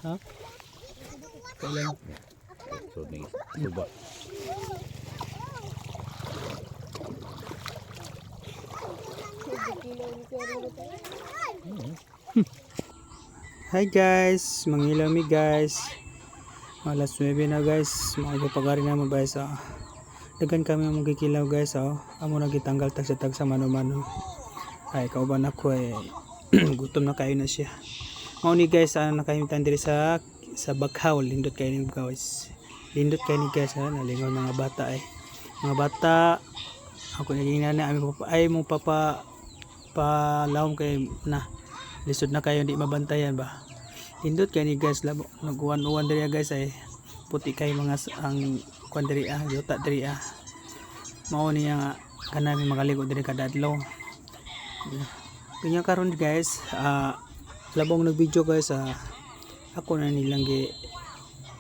Ha? Kailan? So ning suba. Hi guys, mangilaw mi guys. Alas 9 na guys. Magpagari na mo guys. Dagan kami magkikilaw guys. Amo na gitanggal tag sa mano-mano. Ay kauban ako gutom na kayo na siya. Mao ni guys, nakahimtan diri sa Baghaw. Lindot kayo ni guys. Lindot kayo ni guys. Nalingon mga bata Mga bata. Ako naging nana ay mo palawom kay na. Lisod na kayo, di mabantayan ba. Lindot kayo ni guys. Nag-101 diri guys puti kayo mga ang kwan diri yuta diri mao niya kanami magaligo diri kada adlaw. Kanya karon guys, labong nag-video guys, ako na nilang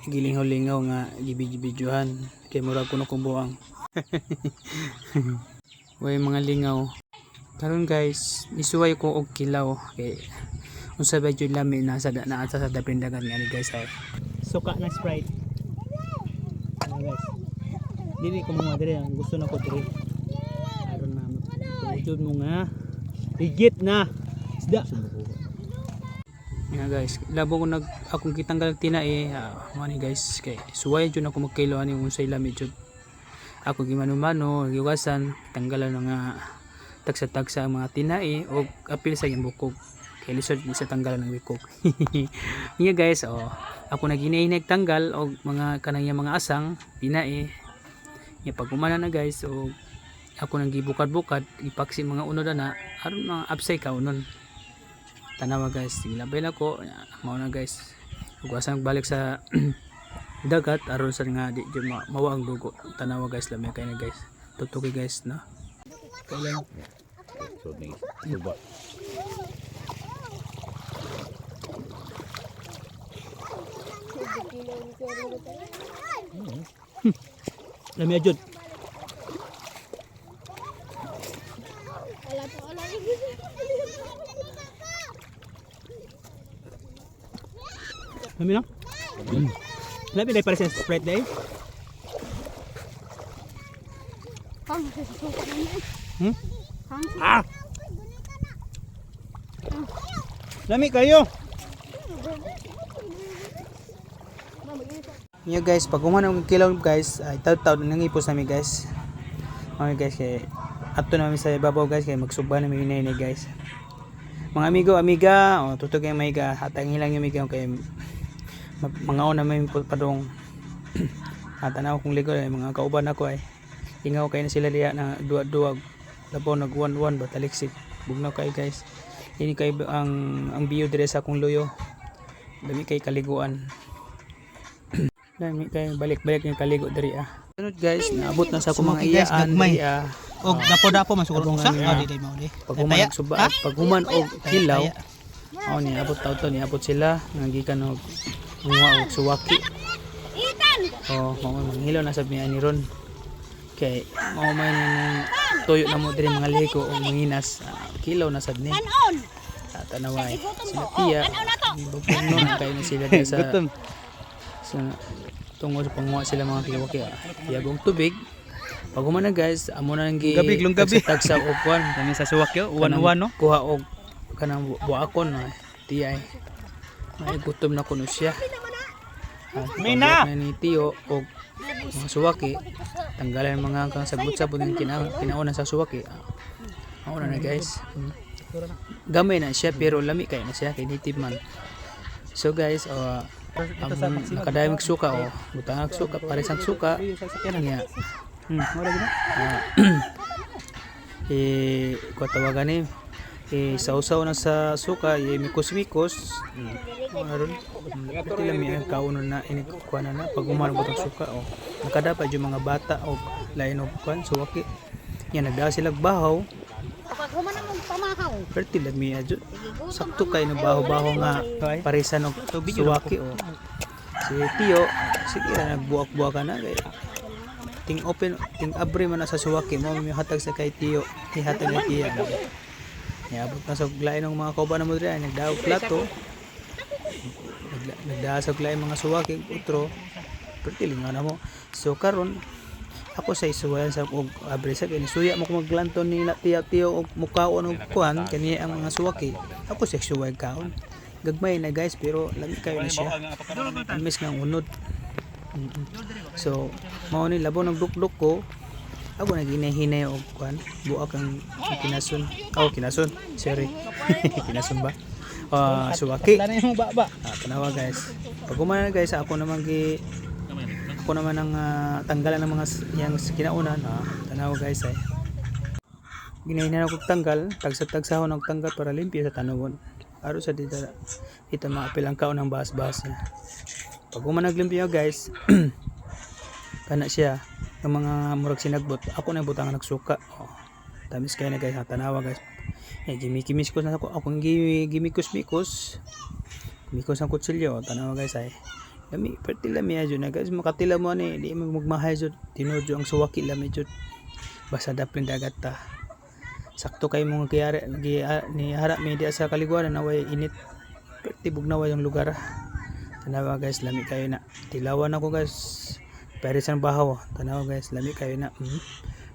gilingaw-lingaw nga gibidyohan kay murag kuno kong buang. Way mga lingaw. Karon guys, isuway ko og kilaw kay unsa ba jud lami na sa dapindagan nga ni guys Suka na Sprite. Guys. Dili ko mga diri ang gusto nako diri. Aron na jud mo nga ligit na isda. Nga guys, labo ko akong kitanggal tinai mo ni guys kay suway jud ako magkilo ani unsay lami jud. Ako gimano-mano giwasan tanggalan nga tagsa-tagsa ang mga tinai o apil sa yung bukog kay lisod sa tanggalan ng bukog. Nga guys, ako na ginahinag tanggal og mga kanang mga asang tinai. Nga pag umana na guys, ako nang gibukad-bukad ipaksi mga unod na aron mga upside ka unon. Tanawa guys, gilabay na ko mao na guys. Ugwasan balik sa dagat aron sa nga di jud mawa ang dugo. Tanawa guys, lamay kay na guys. Tutuki guys no. Kailan? So ning suba. Lami ajud. Lami na? Lami dai para sa Sprite dai. Lami kayo. Yeah guys, pag umana ng kilaw guys, ay taud-taud nang ipos namin guys. Okay guys, kay ato namin sa ibabaw guys, kay magsuba namin inay guys. Mga amigo, amiga, tutog yung amiga, hatang ilang yung amiga kay mga una may padong. Tanaw kong ligo mga kauban ako ingaw kay na sila diya na duwa-duwag. Labaw nag 1-1 ba taliksik. Bugnaw kay guys. Ini kay ang bio dire sa akong luyo. Dami kay kaliguan. Dami kay balik-balik yung kaligo diri Sunod guys, naabot na sa akong mga iyaan og dapo-dapo man siguro sa dili mao di. Pag human og hilaw. Ni abot taw to, ni abot sila nga gikan og mga og suwaki. Manghilaw na sab ni ani ron. Kay mao man tuyo na mo diri mga ligo og manginas. Kilaw na sad ni. Tanaway. Sila tiya. Bugno na kay na sila sa tungod sa panguha sila mga kiwaki. Tiyagong tubig. Pag humana guys, amo na nang gabi tagsa og kami sa suwakyo 1-1 no. Kuha og kanang buakon tiyay. May gutom na kuno siya. Mina ni tiyo og mga suwaki tanggalan mga kang sagbot-sabot ng kinauna sa suwaki. Mao na guys. Gamay na siya pero lami kay na siya kay native man. So guys, nakadayang suka butang suka pares ang suka niya. Katawagan ni sausaw na sa suka mikos-mikos. Aron pati lang may kaunon na inikuha na pag umarabot ang suka nakadapat yung mga bata o lain o kuan suwaki yan nagdala sila bahaw pag human ang pamahaw perti lang may adyo sakto kay na bahaw-bahaw nga parisan og suwaki si tiyo sige na nagbuak-buak na kay ting open ting abre man sa suwaki mo may hatag sa kay tiyo ihatag ni tiya niabot na sa lain ng mga kauban mo diri nagdaog plato nagdasag lang mga suwaki utro pertilingan na mo. So karon ako sa isuwayan sa og abre sa kini suya mo ko maglanton ni tiya-tiyo og mukaon og kuan kani ang mga suwaki. Ako sa isuway kaon. Gagmay na guys pero lami kayo na siya. Amis nga unod. So mao ni labo ng dukduk ko. Ako naghinay-hinay og kuan buak ang kinason. Kinason. Sorry. Kinason ba? Suwaki. Tanawa guys. Pag kumana guys ako naman ang tanggalan ng mga yang kinaunan. Tanawa guys ay. Ginahina ako tanggal, tagsa-tagsahon og tanggal para limpyo sa tanawon. Aro sa dito maapil ang kaon ng bahas-bahas niya. Pag naglimpyo guys, kana siya ng mga murag sinagbot. Ako na butang nagsuka. Tamis kay na guys, tanawa guys. Gimikimis ko na ako. Akong gimikos-mikos. Mikos ang kutsilyo. Tanawa guys ay. Lami, perti lami adyo na guys. Makatila mo ni, di mo magmahay jud. Tinudyo ang suwaki lami jud. Basta daplin dagat ta. Sakto kay mong kiyari ni harap media sa kaliguan na way init. Perti bugnawa yung lugar. Tanawa guys, lami kayo na. Tilawan ako guys. Paris ang bahaw. Tanawa guys, lami kayo na.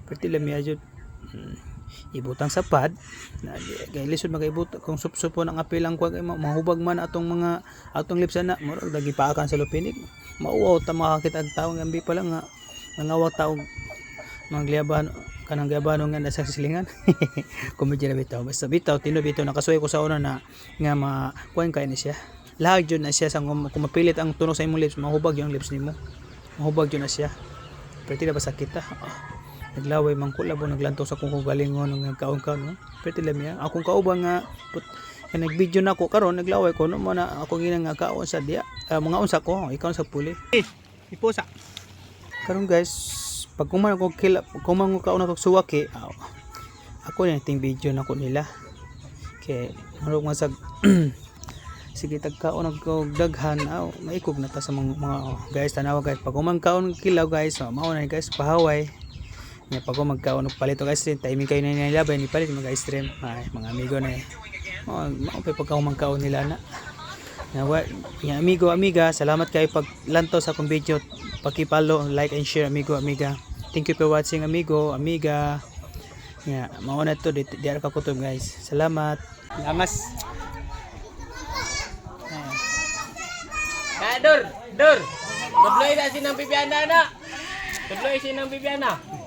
Perti lami adyo. Ibutang sa pad na kay lisod magaibut kung supsupo ng apilang kwa kay mahubag man atong lipsan na murag dagi paakan sa lupinik mauwaw ta makakita og tawo ambi pala nga nangawa taog mangliaban kanang gabano nga nasa silingan komedya na bitaw basta bitaw bitaw nakasuy ko sa una na nga kuan kay ni siya lahag jud na siya sa kung mapilit ang tunog sa imong lips mahubag yung lips nimo mahubag jud na siya pero tila ba sakit naglaway man ko labo naglantaw sa kung galingon ng kaon-kaon no pero lamya akong kauban nga nag-video na ako karon naglaway ko no mo na ako ginang nga kaon sa dia mga unsa ko ikaw sa puli Ipusa. karon guys pag kuman ko kuman ko kaon na suwaki ako na ting video na ko nila kay marog nga sag sige tagkaon og daghan maikog na ta sa mga guys tanawa guys pag kuman kaon kilaw guys mao na guys pahaway. Nya pag magkaon og palito guys timing kayo na nilabay ni palit mga stream ay mga amigo na mao pa pagkaon magkaon nila na nya amigo amiga salamat kay paglantaw sa akong video paki-follow like and share amigo amiga thank you for watching amigo amiga nya mao na to di ka kutob guys salamat Lamas. Dur. Tudloy na sinang Bibiana na. Tudloy sinang Bibiana.